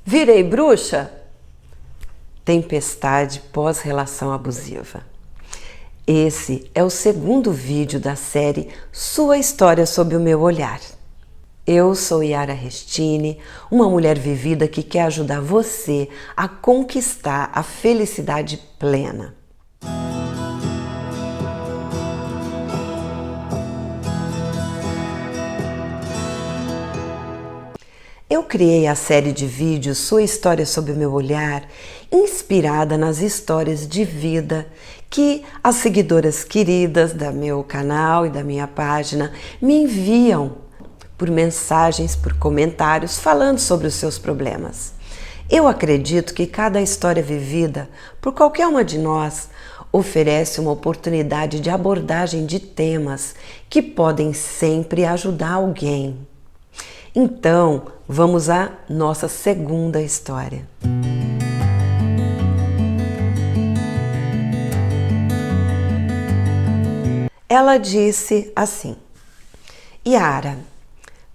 Virei bruxa? Tempestade pós-relação abusiva. Esse é o segundo vídeo da série Sua História Sob o Meu Olhar. Eu sou Yara Restini, uma mulher vivida que quer ajudar você a conquistar a felicidade plena. Eu criei a série de vídeos Sua História Sob o Meu Olhar, inspirada nas histórias de vida que as seguidoras queridas do meu canal e da minha página me enviam por mensagens, por comentários, falando sobre os seus problemas. Eu acredito que cada história vivida por qualquer uma de nós oferece uma oportunidade de abordagem de temas que podem sempre ajudar alguém. Então, vamos à nossa segunda história. Ela disse assim: Yara,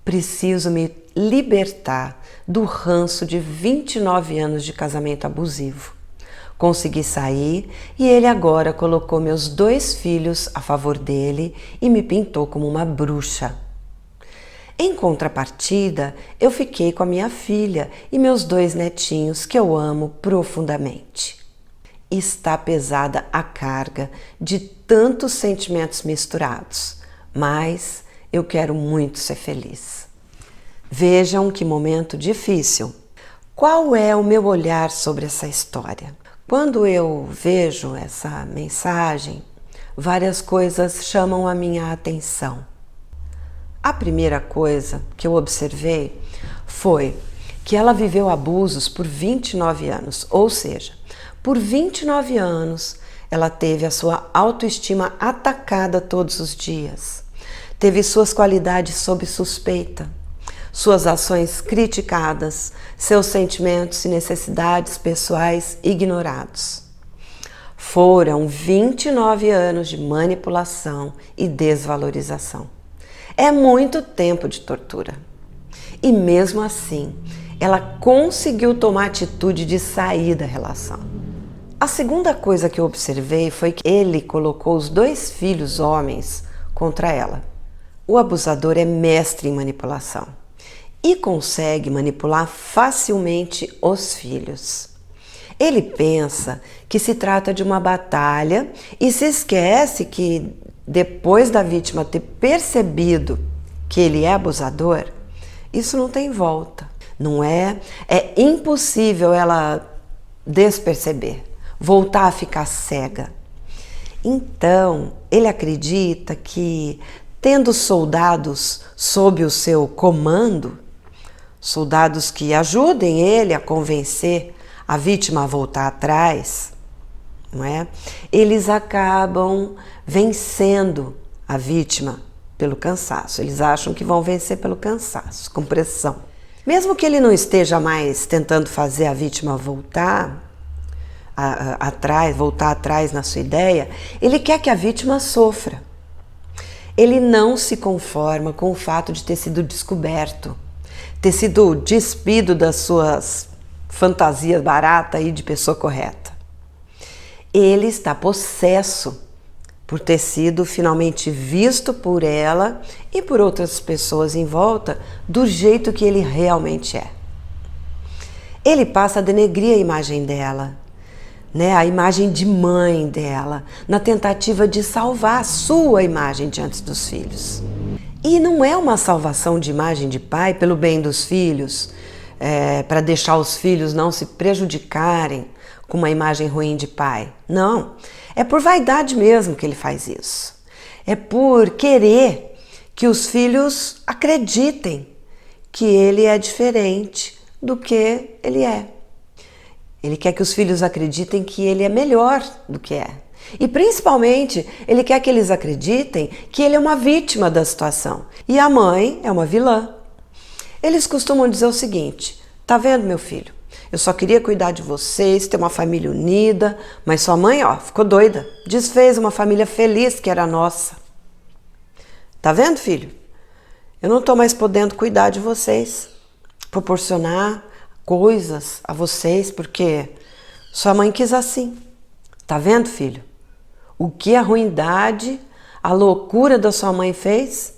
preciso me libertar do ranço de 29 anos de casamento abusivo. Consegui sair e ele agora colocou meus 2 filhos a favor dele e me pintou como uma bruxa. Em contrapartida, eu fiquei com a minha filha e meus 2 netinhos que eu amo profundamente. Está pesada a carga de tantos sentimentos misturados, mas eu quero muito ser feliz. Vejam que momento difícil. Qual é o meu olhar sobre essa história? Quando eu vejo essa mensagem, várias coisas chamam a minha atenção. A primeira coisa que eu observei foi que ela viveu abusos por 29 anos, ou seja, por 29 anos ela teve a sua autoestima atacada todos os dias, teve suas qualidades sob suspeita, suas ações criticadas, seus sentimentos e necessidades pessoais ignorados. Foram 29 anos de manipulação e desvalorização. É muito tempo de tortura. E mesmo assim, ela conseguiu tomar a atitude de sair da relação. A segunda coisa que eu observei foi que ele colocou os 2 filhos homens contra ela. O abusador é mestre em manipulação e consegue manipular facilmente os filhos. Ele pensa que se trata de uma batalha e se esquece que depois da vítima ter percebido que ele é abusador, isso não tem volta, não é? É impossível ela desperceber, voltar a ficar cega. Então, ele acredita que, tendo soldados sob o seu comando, soldados que ajudem ele a convencer a vítima a voltar atrás, não é? Eles acabam vencendo a vítima pelo cansaço. Eles acham que vão vencer pelo cansaço, com pressão. Mesmo que ele não esteja mais tentando fazer a vítima voltar atrás na sua ideia, ele quer que a vítima sofra. Ele não se conforma com o fato de ter sido descoberto, ter sido despido das suas fantasias baratas aí de pessoa correta. Ele está possesso por ter sido finalmente visto por ela e por outras pessoas em volta do jeito que ele realmente é. Ele passa a denegrir a imagem dela, né? A imagem de mãe dela, na tentativa de salvar a sua imagem diante dos filhos. E não é uma salvação de imagem de pai pelo bem dos filhos, para deixar os filhos não se prejudicarem com uma imagem ruim de pai. Não, é por vaidade mesmo que ele faz isso. É por querer que os filhos acreditem que ele é diferente do que ele é. Ele quer que os filhos acreditem que ele é melhor do que é. E principalmente, ele quer que eles acreditem que ele é uma vítima da situação e a mãe é uma vilã. Eles costumam dizer o seguinte: tá vendo, meu filho? Eu só queria cuidar de vocês, ter uma família unida, mas sua mãe, ficou doida. Desfez uma família feliz que era nossa. Tá vendo, filho? Eu não tô mais podendo cuidar de vocês, proporcionar coisas a vocês porque sua mãe quis assim. Tá vendo, filho? O que a ruindade, a loucura da sua mãe fez?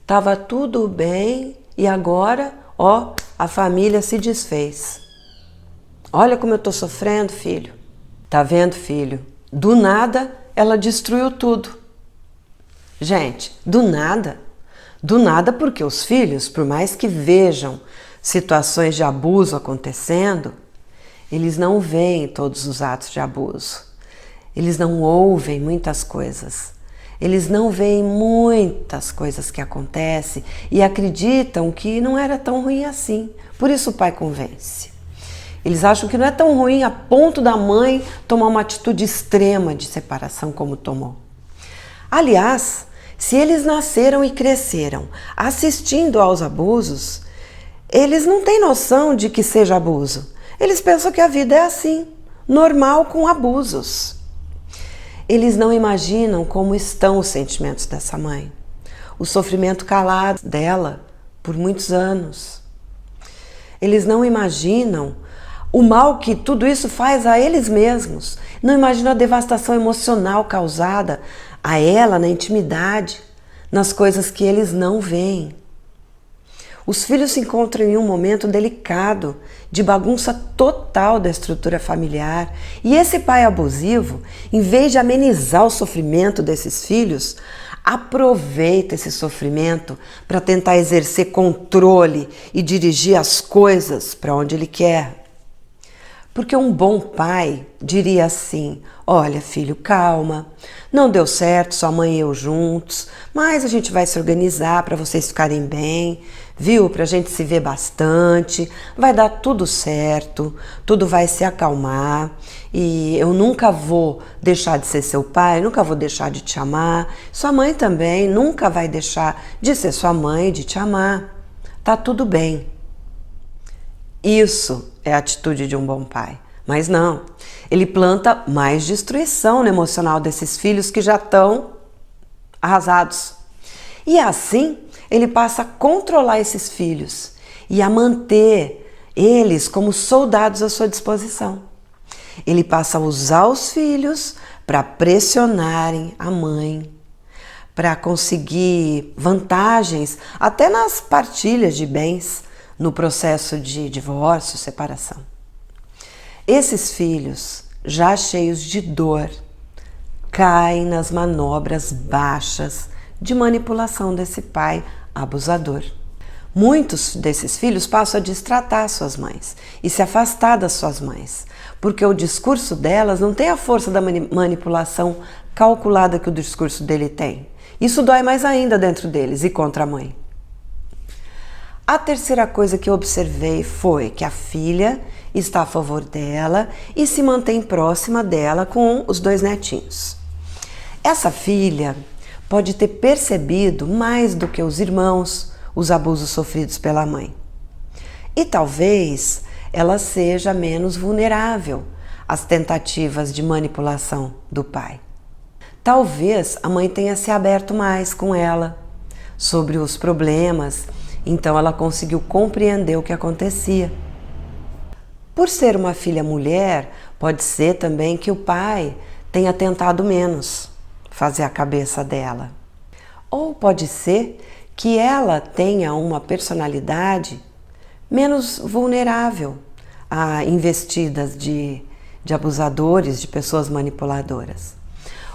Tava tudo bem e agora, ó, a família se desfez. Olha como eu tô sofrendo, filho. Tá vendo, filho? Do nada, ela destruiu tudo. Gente, do nada. Do nada porque os filhos, por mais que vejam situações de abuso acontecendo, eles não veem todos os atos de abuso. Eles não ouvem muitas coisas. Eles não veem muitas coisas que acontecem e acreditam que não era tão ruim assim. Por isso o pai convence. Eles acham que não é tão ruim a ponto da mãe tomar uma atitude extrema de separação como tomou. Aliás, se eles nasceram e cresceram assistindo aos abusos, eles não têm noção de que seja abuso. Eles pensam que a vida é assim, normal com abusos. Eles não imaginam como estão os sentimentos dessa mãe, o sofrimento calado dela por muitos anos. Eles não imaginam o mal que tudo isso faz a eles mesmos. Não imaginam a devastação emocional causada a ela na intimidade, nas coisas que eles não veem. Os filhos se encontram em um momento delicado, de bagunça total da estrutura familiar. E esse pai abusivo, em vez de amenizar o sofrimento desses filhos, aproveita esse sofrimento para tentar exercer controle e dirigir as coisas para onde ele quer. Porque um bom pai diria assim: olha, filho, calma, não deu certo, sua mãe e eu juntos, mas a gente vai se organizar para vocês ficarem bem, viu? Para a gente se ver bastante, vai dar tudo certo, tudo vai se acalmar e eu nunca vou deixar de ser seu pai, nunca vou deixar de te amar, sua mãe também nunca vai deixar de ser sua mãe, de te amar, tá tudo bem. Isso é a atitude de um bom pai. Mas não, ele planta mais destruição no emocional desses filhos que já estão arrasados. E assim, ele passa a controlar esses filhos e a manter eles como soldados à sua disposição. Ele passa a usar os filhos para pressionarem a mãe, para conseguir vantagens até nas partilhas de bens, no processo de divórcio, separação. Esses filhos, já cheios de dor, caem nas manobras baixas de manipulação desse pai abusador. Muitos desses filhos passam a destratar suas mães e se afastar das suas mães, porque o discurso delas não tem a força da manipulação calculada que o discurso dele tem. Isso dói mais ainda dentro deles e contra a mãe. A terceira coisa que eu observei foi que a filha está a favor dela e se mantém próxima dela com os 2 netinhos. Essa filha pode ter percebido mais do que os irmãos os abusos sofridos pela mãe. E talvez ela seja menos vulnerável às tentativas de manipulação do pai. Talvez a mãe tenha se aberto mais com ela sobre os problemas. Então ela conseguiu compreender o que acontecia. Por ser uma filha mulher, pode ser também que o pai tenha tentado menos fazer a cabeça dela. Ou pode ser que ela tenha uma personalidade menos vulnerável a investidas de abusadores, de pessoas manipuladoras.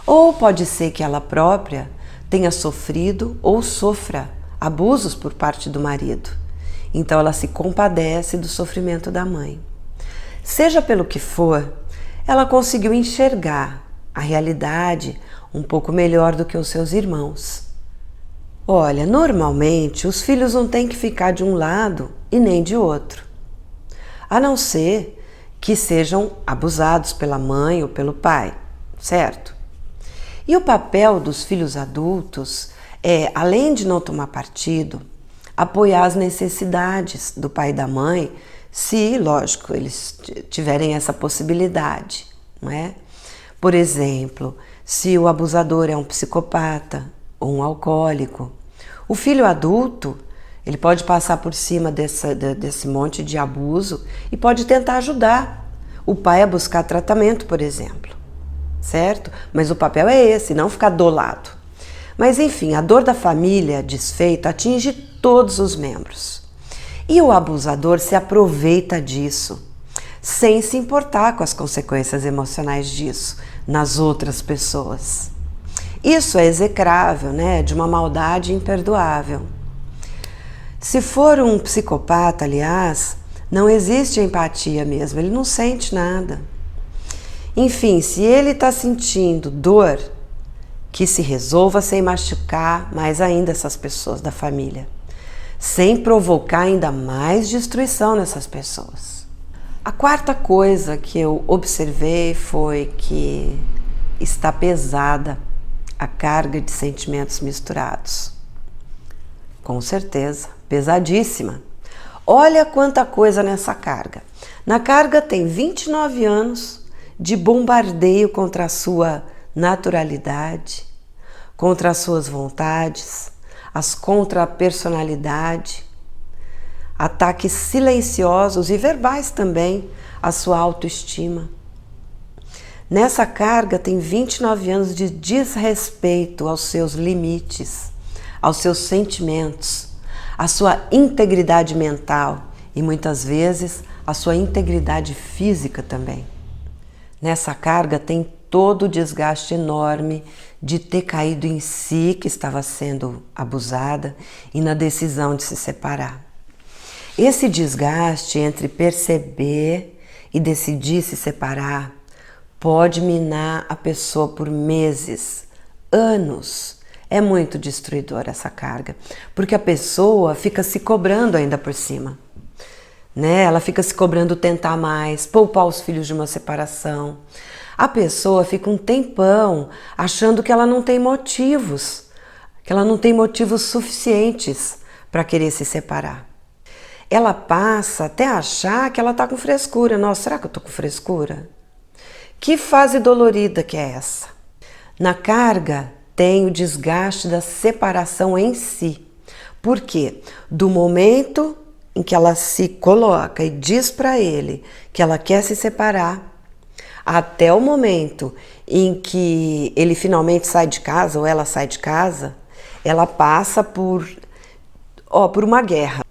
Ou pode ser que ela própria tenha sofrido ou sofra abusos por parte do marido. Então ela se compadece do sofrimento da mãe. Seja pelo que for, ela conseguiu enxergar a realidade um pouco melhor do que os seus irmãos. Olha, normalmente os filhos não têm que ficar de um lado e nem de outro, a não ser que sejam abusados pela mãe ou pelo pai, certo? E o papel dos filhos adultos é, além de não tomar partido, apoiar as necessidades do pai e da mãe, se, lógico, eles tiverem essa possibilidade, não é? Por exemplo, se o abusador é um psicopata ou um alcoólico, o filho adulto, Ele pode passar por cima desse monte de abuso e pode tentar ajudar o pai a buscar tratamento, por exemplo, certo? Mas o papel é esse, não ficar do lado. Mas enfim, a dor da família desfeita atinge todos os membros. E o abusador se aproveita disso, sem se importar com as consequências emocionais disso nas outras pessoas. Isso é execrável, né? De uma maldade imperdoável. Se for um psicopata, aliás, não existe empatia mesmo, ele não sente nada. Enfim, se ele está sentindo dor, que se resolva sem machucar mais ainda essas pessoas da família, sem provocar ainda mais destruição nessas pessoas. A quarta coisa que eu observei foi que está pesada a carga de sentimentos misturados. Com certeza, pesadíssima. Olha quanta coisa nessa carga. Na carga tem 29 anos de bombardeio contra a sua naturalidade, contra as suas vontades, contra a personalidade, ataques silenciosos e verbais também à sua autoestima. Nessa carga tem 29 anos de desrespeito aos seus limites, aos seus sentimentos, à sua integridade mental e muitas vezes à sua integridade física também. Nessa carga tem todo o desgaste enorme de ter caído em si, que estava sendo abusada, e na decisão de se separar. Esse desgaste entre perceber e decidir se separar pode minar a pessoa por meses, anos. É muito destruidor essa carga, porque a pessoa fica se cobrando ainda por cima, né? Ela fica se cobrando tentar mais, poupar os filhos de uma separação. A pessoa fica um tempão achando que ela não tem motivos, suficientes para querer se separar. Ela passa até a achar que ela está com frescura. Nossa, será que eu estou com frescura? Que fase dolorida que é essa? Na carga tem o desgaste da separação em si. Por quê? Do momento em que ela se coloca e diz para ele que ela quer se separar, até o momento em que ele finalmente sai de casa ou ela sai de casa, ela passa por uma guerra.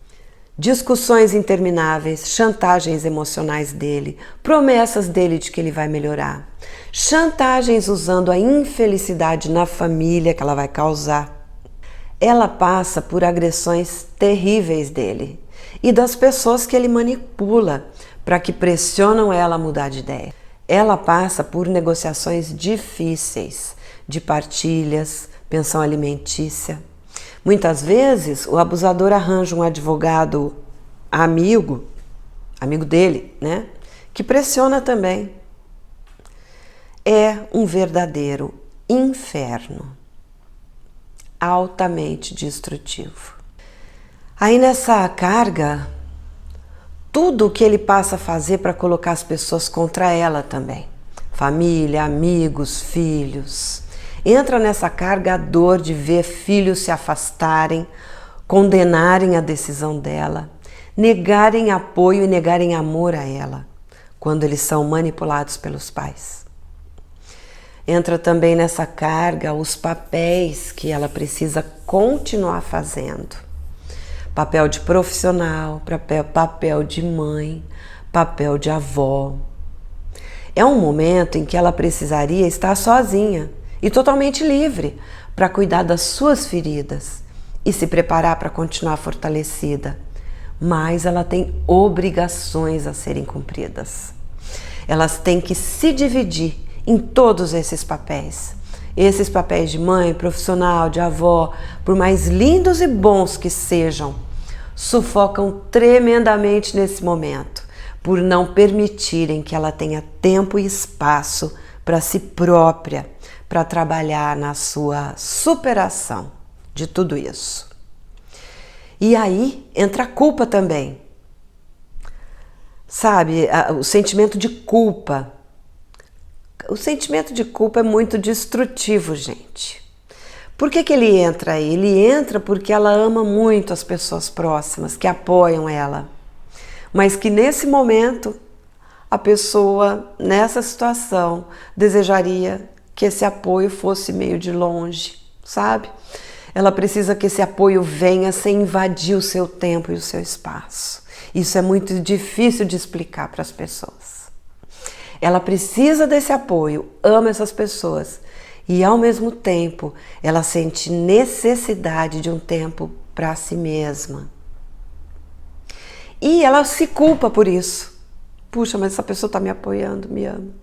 Discussões intermináveis, chantagens emocionais dele, promessas dele de que ele vai melhorar, chantagens usando a infelicidade na família que ela vai causar. Ela passa por agressões terríveis dele e das pessoas que ele manipula para que pressionam ela a mudar de ideia. Ela passa por negociações difíceis de partilhas, pensão alimentícia. Muitas vezes o abusador arranja um advogado amigo dele, né? Que pressiona também. É um verdadeiro inferno, altamente destrutivo. Aí nessa carga, tudo o que ele passa a fazer para colocar as pessoas contra ela também. Família, amigos, filhos. Entra nessa carga a dor de ver filhos se afastarem, condenarem a decisão dela, negarem apoio e negarem amor a ela, quando eles são manipulados pelos pais. Entra também nessa carga os papéis que ela precisa continuar fazendo. Papel de profissional, papel de mãe, papel de avó. É um momento em que ela precisaria estar sozinha e totalmente livre para cuidar das suas feridas e se preparar para continuar fortalecida. Mas ela tem obrigações a serem cumpridas. Elas têm que se dividir em todos esses papéis. Esses papéis de mãe, profissional, de avó, por mais lindos e bons que sejam, sufocam tremendamente nesse momento, por não permitirem que ela tenha tempo e espaço para si própria, para trabalhar na sua superação de tudo isso. E aí entra a culpa também. Sabe, o sentimento de culpa. O sentimento de culpa é muito destrutivo, gente. Por que que ele entra aí? Ele entra porque ela ama muito as pessoas próximas, que apoiam ela. Mas que nesse momento, a pessoa, nessa situação, desejaria que esse apoio fosse meio de longe, sabe? Ela precisa que esse apoio venha sem invadir o seu tempo e o seu espaço. Isso é muito difícil de explicar para as pessoas. Ela precisa desse apoio, ama essas pessoas e, ao mesmo tempo, ela sente necessidade de um tempo para si mesma. E ela se culpa por isso. Puxa, mas essa pessoa está me apoiando, me ama.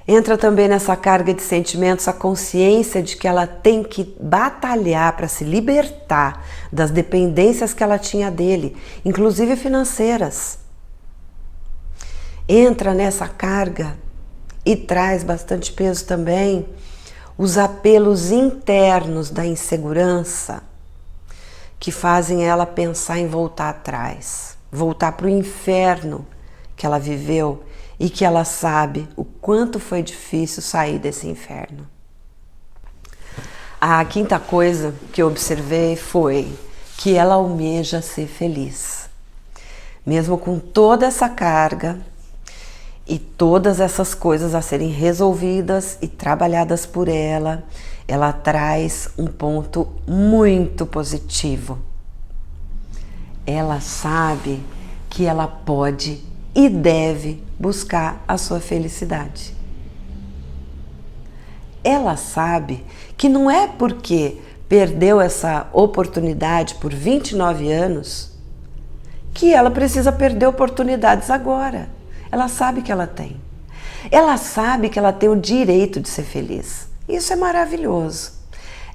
Entra também nessa carga de sentimentos a consciência de que ela tem que batalhar para se libertar das dependências que ela tinha dele, inclusive financeiras. Entra nessa carga e traz bastante peso também os apelos internos da insegurança que fazem ela pensar em voltar atrás, voltar para o inferno que ela viveu e que ela sabe o quanto foi difícil sair desse inferno. A quinta coisa que eu observei foi que ela almeja ser feliz. Mesmo com toda essa carga e todas essas coisas a serem resolvidas e trabalhadas por ela, ela traz um ponto muito positivo. Ela sabe que ela pode e deve buscar a sua felicidade. Ela sabe que não é porque perdeu essa oportunidade por 29 anos que ela precisa perder oportunidades agora. Ela sabe que ela tem. Ela sabe que ela tem o direito de ser feliz. Isso é maravilhoso.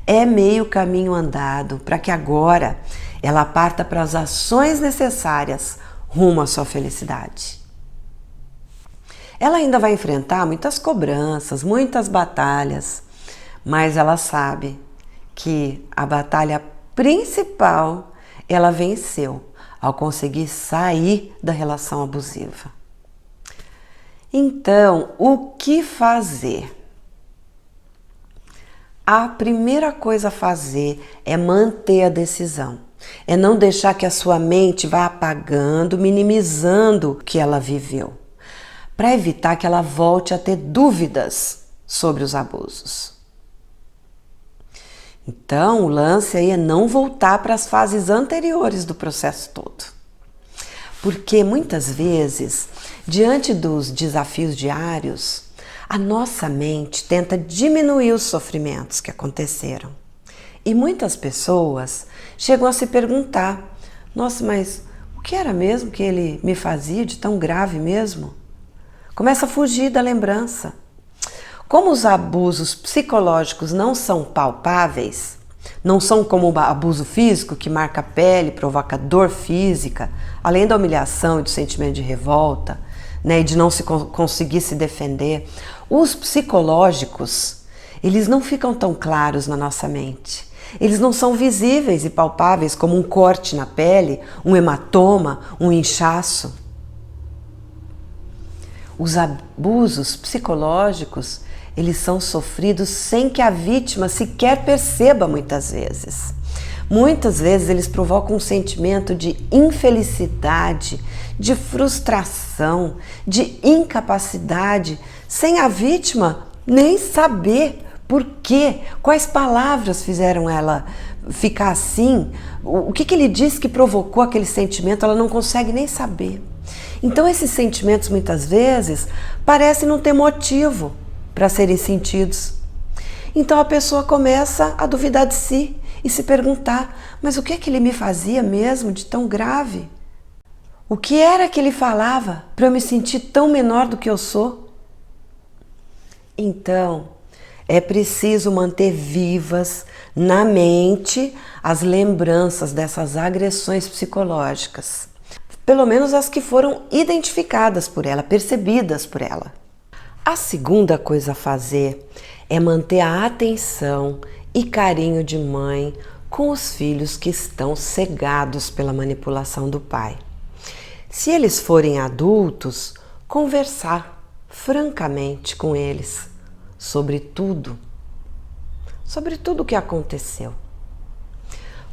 É meio caminho andado para que agora ela parta para as ações necessárias rumo à sua felicidade. Ela ainda vai enfrentar muitas cobranças, muitas batalhas, mas ela sabe que a batalha principal ela venceu ao conseguir sair da relação abusiva. Então, o que fazer? A primeira coisa a fazer é manter a decisão. É não deixar que a sua mente vá apagando, minimizando o que ela viveu, para evitar que ela volte a ter dúvidas sobre os abusos. Então, o lance aí é não voltar para as fases anteriores do processo todo. Porque muitas vezes, diante dos desafios diários, a nossa mente tenta diminuir os sofrimentos que aconteceram. E muitas pessoas chegam a se perguntar: nossa, mas o que era mesmo que ele me fazia de tão grave mesmo? Começa a fugir da lembrança. Como os abusos psicológicos não são palpáveis, não são como o abuso físico que marca a pele, provoca dor física, além da humilhação e do sentimento de revolta, né, e de não se conseguir se defender, os psicológicos, eles não ficam tão claros na nossa mente. Eles não são visíveis e palpáveis como um corte na pele, um hematoma, um inchaço. Os abusos psicológicos, eles são sofridos sem que a vítima sequer perceba muitas vezes. Muitas vezes eles provocam um sentimento de infelicidade, de frustração, de incapacidade, sem a vítima nem saber por quê, quais palavras fizeram ela ficar assim, o que ele disse que provocou aquele sentimento, ela não consegue nem saber. Então esses sentimentos muitas vezes parecem não ter motivo para serem sentidos. Então a pessoa começa a duvidar de si e se perguntar: mas o que é que ele me fazia mesmo de tão grave? O que era que ele falava para eu me sentir tão menor do que eu sou? Então, é preciso manter vivas na mente as lembranças dessas agressões psicológicas. Pelo menos as que foram identificadas por ela, percebidas por ela. A segunda coisa a fazer é manter a atenção e carinho de mãe com os filhos que estão cegados pela manipulação do pai. Se eles forem adultos, conversar francamente com eles sobre tudo. sobre tudo o que aconteceu.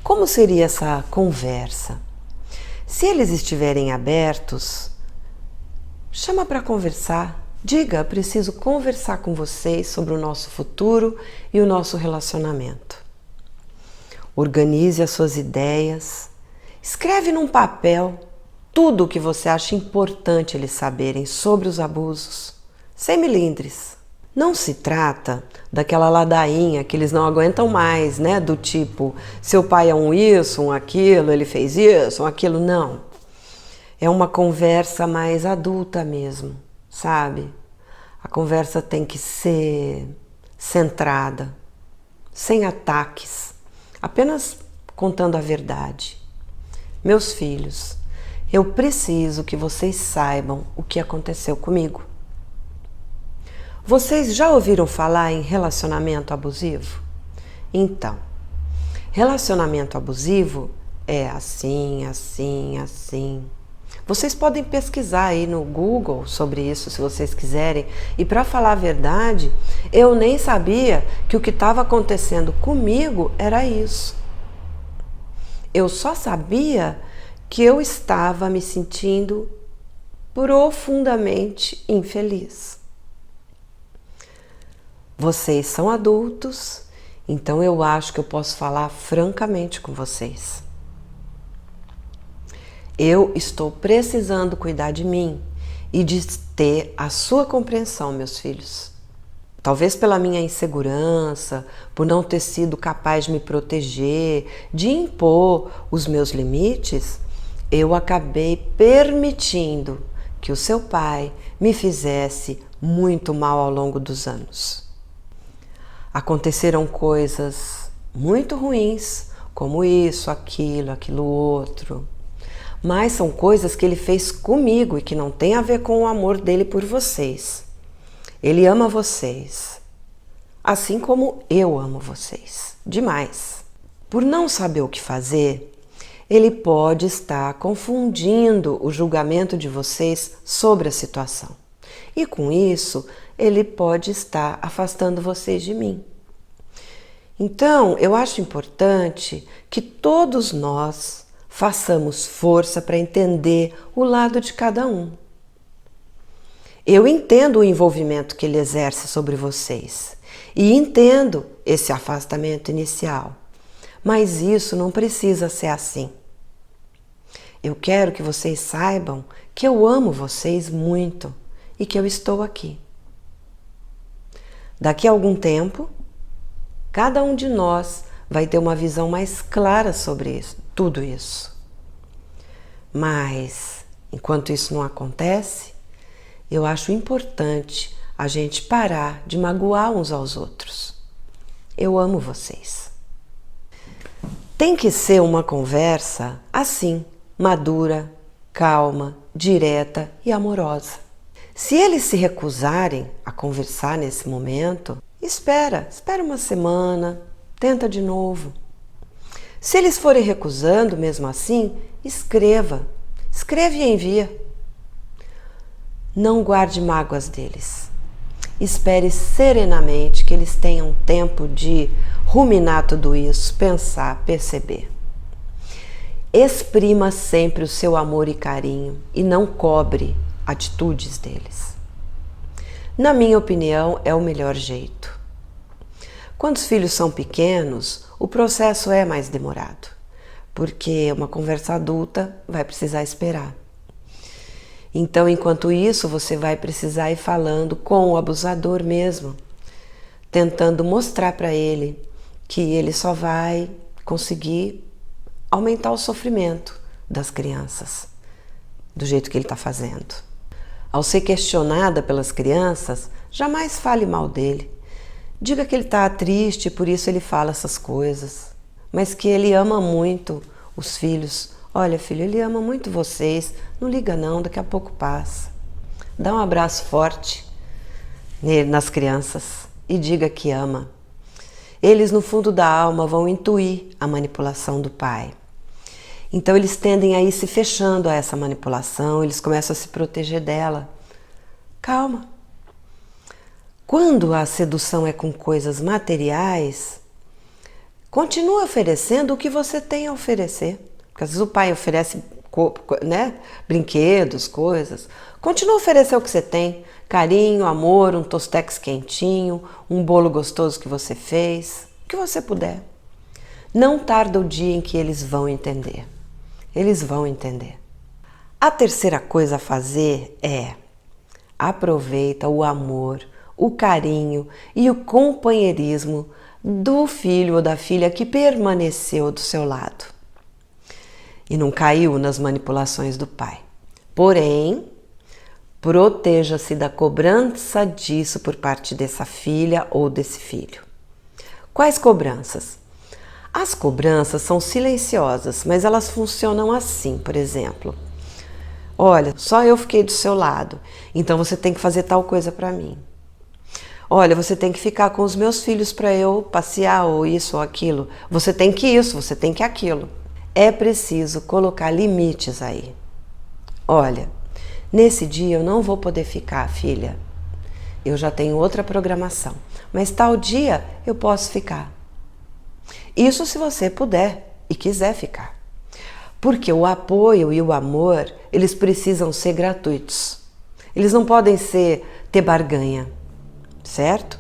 Como seria essa conversa? Se eles estiverem abertos, chama para conversar. Diga, preciso conversar com vocês sobre o nosso futuro e o nosso relacionamento. Organize as suas ideias. Escreve num papel tudo o que você acha importante eles saberem sobre os abusos, sem melindres. Não se trata daquela ladainha que eles não aguentam mais, né? Do tipo, seu pai é um isso, um aquilo, ele fez isso, um aquilo. Não. É uma conversa mais adulta mesmo, sabe? A conversa tem que ser centrada, sem ataques, apenas contando a verdade. Meus filhos, eu preciso que vocês saibam o que aconteceu comigo. Vocês já ouviram falar em relacionamento abusivo? Então, relacionamento abusivo é assim, assim, assim. Vocês podem pesquisar aí no Google sobre isso, se vocês quiserem. E para falar a verdade, eu nem sabia que o que estava acontecendo comigo era isso. Eu só sabia que eu estava me sentindo profundamente infeliz. Vocês são adultos, então eu acho que eu posso falar francamente com vocês. Eu estou precisando cuidar de mim e de ter a sua compreensão, meus filhos. Talvez pela minha insegurança, por não ter sido capaz de me proteger, de impor os meus limites, eu acabei permitindo que o seu pai me fizesse muito mal ao longo dos anos. Aconteceram coisas muito ruins, como isso, aquilo outro. Mas são coisas que ele fez comigo e que não tem a ver com o amor dele por vocês. Ele ama vocês, assim como eu amo vocês, demais. Por não saber o que fazer, ele pode estar confundindo o julgamento de vocês sobre a situação. E com isso, ele pode estar afastando vocês de mim. Então, eu acho importante que todos nós façamos força para entender o lado de cada um. Eu entendo o envolvimento que ele exerce sobre vocês e entendo esse afastamento inicial, mas isso não precisa ser assim. Eu quero que vocês saibam que eu amo vocês muito e que eu estou aqui. Daqui a algum tempo, cada um de nós vai ter uma visão mais clara sobre isso, tudo isso. Mas, enquanto isso não acontece, eu acho importante a gente parar de magoar uns aos outros. Eu amo vocês. Tem que ser uma conversa assim, madura, calma, direta e amorosa. Se eles se recusarem a conversar nesse momento, espera uma semana, tenta de novo. Se eles forem recusando mesmo assim, escreve e envia. Não guarde mágoas deles. Espere serenamente que eles tenham tempo de ruminar tudo isso, pensar, perceber. Exprima sempre o seu amor e carinho e não cobre atitudes deles. Na minha opinião, é o melhor jeito. Quando os filhos são pequenos, o processo é mais demorado, porque uma conversa adulta vai precisar esperar. Então, enquanto isso, você vai precisar ir falando com o abusador mesmo, tentando mostrar para ele que ele só vai conseguir aumentar o sofrimento das crianças, do jeito que ele está fazendo. Ao ser questionada pelas crianças, jamais fale mal dele. Diga que ele está triste e por isso ele fala essas coisas, mas que ele ama muito os filhos. Olha, filho, ele ama muito vocês, não liga não, daqui a pouco passa. Dá um abraço forte nas crianças e diga que ama. Eles, no fundo da alma, vão intuir a manipulação do pai. Então, eles tendem a ir se fechando a essa manipulação, eles começam a se proteger dela. Calma. Quando a sedução é com coisas materiais, Continue oferecendo o que você tem a oferecer. Porque às vezes o pai oferece, né, brinquedos, coisas. Continue a oferecer o que você tem. Carinho, amor, um tostex quentinho, um bolo gostoso que você fez. O que você puder. Não tarda o dia em que eles vão entender. Eles vão entender. A terceira coisa a fazer é: aproveita o amor, o carinho e o companheirismo do filho ou da filha que permaneceu do seu lado e não caiu nas manipulações do pai. Porém, proteja-se da cobrança disso por parte dessa filha ou desse filho. Quais cobranças? As cobranças são silenciosas, mas elas funcionam assim, por exemplo. Olha, só eu fiquei do seu lado, então você tem que fazer tal coisa para mim. Olha, você tem que ficar com os meus filhos para eu passear, ou isso ou aquilo. Você tem que isso, você tem que aquilo. É preciso colocar limites aí. Olha, nesse dia eu não vou poder ficar, filha. Eu já tenho outra programação, mas tal dia eu posso ficar. Isso se você puder e quiser ficar. Porque o apoio e o amor, eles precisam ser gratuitos. Eles não podem ter barganha. Certo?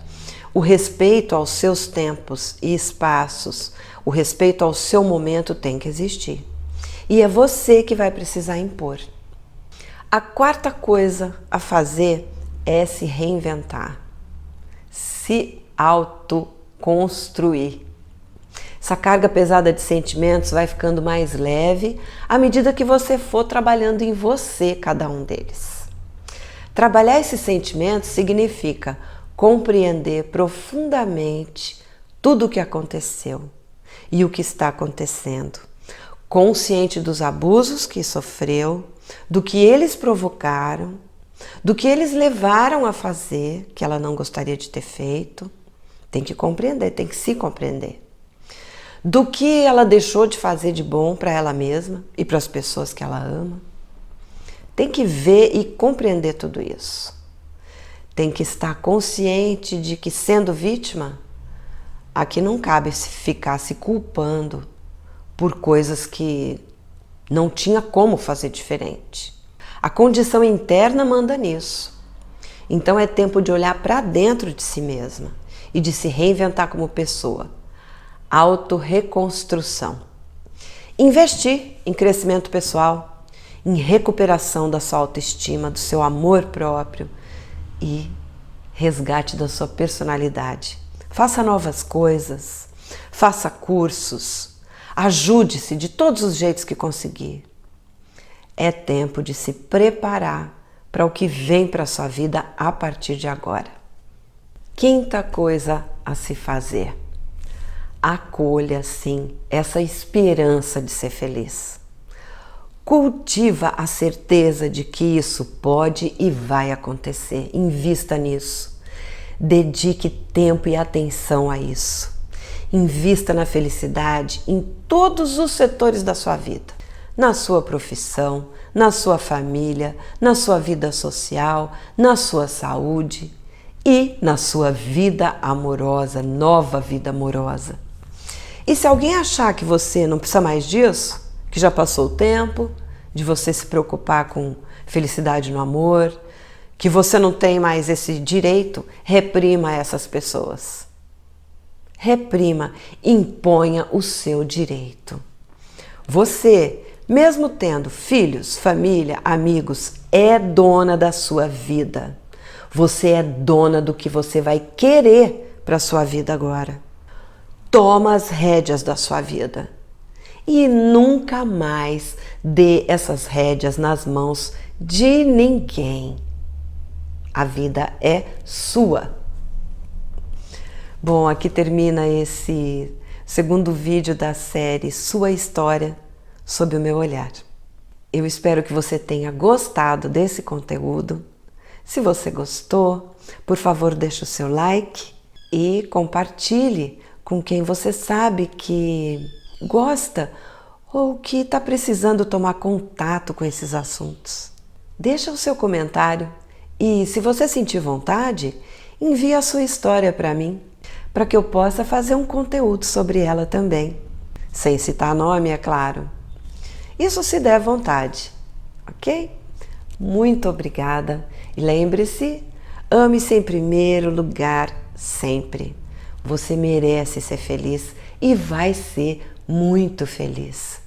O respeito aos seus tempos e espaços, o respeito ao seu momento tem que existir. E é você que vai precisar impor. A quarta coisa a fazer é se reinventar, se autoconstruir. Essa carga pesada de sentimentos vai ficando mais leve à medida que você for trabalhando em você, cada um deles. Trabalhar esses sentimentos significa compreender profundamente tudo o que aconteceu e o que está acontecendo, consciente dos abusos que sofreu, do que eles provocaram, do que eles levaram a fazer, que ela não gostaria de ter feito. Tem que compreender, tem que se compreender. Do que ela deixou de fazer de bom para ela mesma e para as pessoas que ela ama. Tem que ver e compreender tudo isso. Tem que estar consciente de que, sendo vítima, aqui não cabe ficar se culpando por coisas que não tinha como fazer diferente. A condição interna manda nisso. Então é tempo de olhar para dentro de si mesma e de se reinventar como pessoa. Autorreconstrução. Investir em crescimento pessoal, em recuperação da sua autoestima, do seu amor próprio, e resgate da sua personalidade. Faça novas coisas, faça cursos, ajude-se de todos os jeitos que conseguir. É tempo de se preparar para o que vem para a sua vida a partir de agora. Quinta coisa a se fazer: acolha, sim, essa esperança de ser feliz. Cultiva a certeza de que isso pode e vai acontecer. Invista nisso. Dedique tempo e atenção a isso. Invista na felicidade em todos os setores da sua vida. Na sua profissão, na sua família, na sua vida social, na sua saúde e na sua vida amorosa, nova vida amorosa. E se alguém achar que você não precisa mais disso, que já passou o tempo de você se preocupar com felicidade no amor, que você não tem mais esse direito, reprima essas pessoas. Reprima, imponha o seu direito. Você, mesmo tendo filhos, família, amigos, é dona da sua vida. Você é dona do que você vai querer para a sua vida agora. Toma as rédeas da sua vida. E nunca mais dê essas rédeas nas mãos de ninguém. A vida é sua. Bom, aqui termina esse segundo vídeo da série Sua História sob o Meu Olhar. Eu espero que você tenha gostado desse conteúdo. Se você gostou, por favor, deixe o seu like e compartilhe com quem você sabe que gosta ou que está precisando tomar contato com esses assuntos. Deixa o seu comentário e, se você sentir vontade, envie a sua história para mim para que eu possa fazer um conteúdo sobre ela também, sem citar nome, é claro. Isso se der vontade, ok? Muito obrigada e lembre-se, ame-se em primeiro lugar sempre. Você merece ser feliz e vai ser muito feliz.